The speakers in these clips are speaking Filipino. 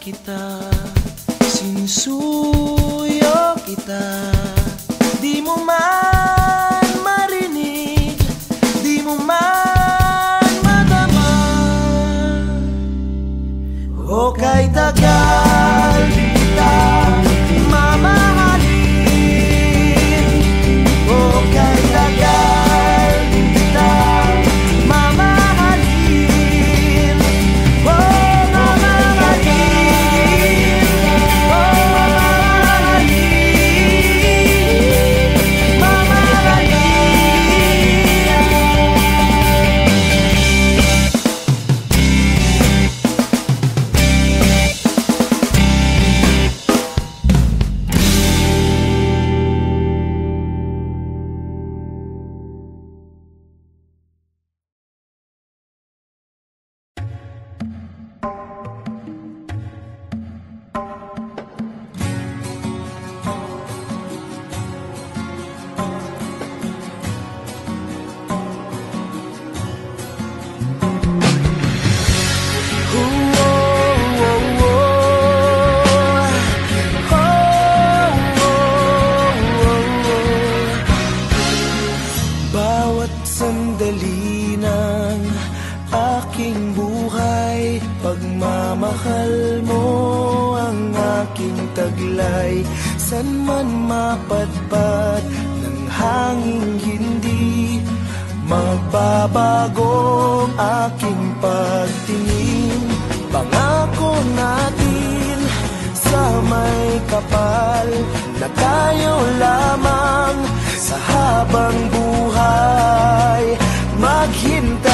kita, sinusuyo kita. Di mo man marinig, di mo man madama. O kay tagal kita mamahalin, o kay tagal kita mamahalin, o mamahalin, o mamahalin, bawat sandali ng aking buhay, pagmamahal mo ang aking taglay. San man mapadpad ng hanging hindi magbabago ang aking pagtingin. Pangako natin sa may kapal na tayo lamang sa habang buhay maghintay.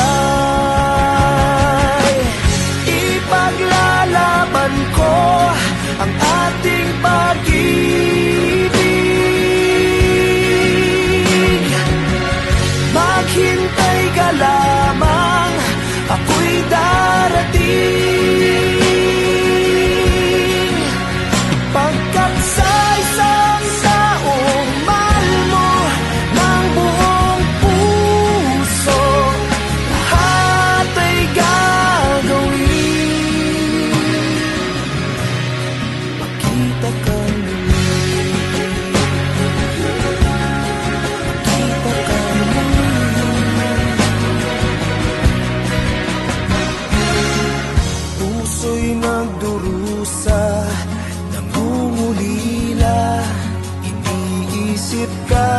Ipaglalaban ko ang ating pag-ibig. Maghintay ka lamang, ako'y darating. Pagkat sa isang taong mahal mo ng buong puso, lahat ay gagawin. Makita kang muli, makita kang muli. Puso'y nagdurusa, nangungulila, iniisip ka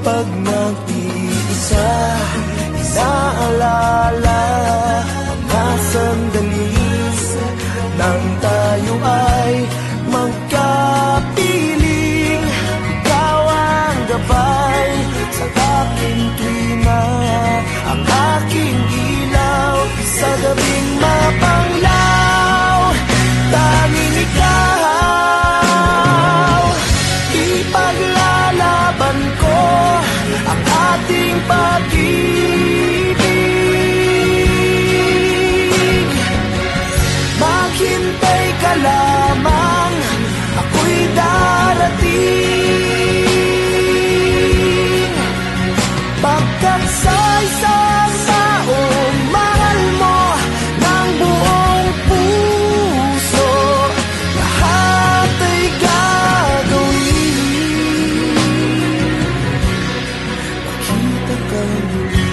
pag nag-iisa. Inaalala mga sandali nang tayo ay magkapiling. Ikaw ang gabay sa aking tuwina, ang aking ilaw sa gabing mapanglaw. Tanging ikaw, ipaglalaban ko ang ating pag-ibig. Maghintay ka lamang, ako'y darating. Pagkat sa isang taong mahal mo ng buong puso, lahat ay gagawin. Makita kang muli,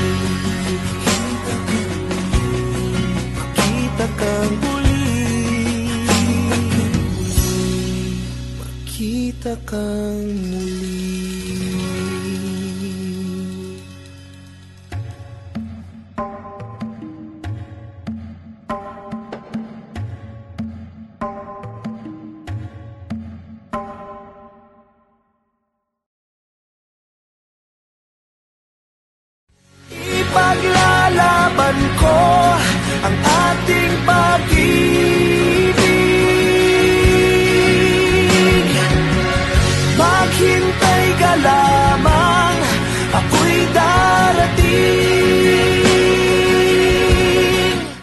makita kang muli, makita kang muli.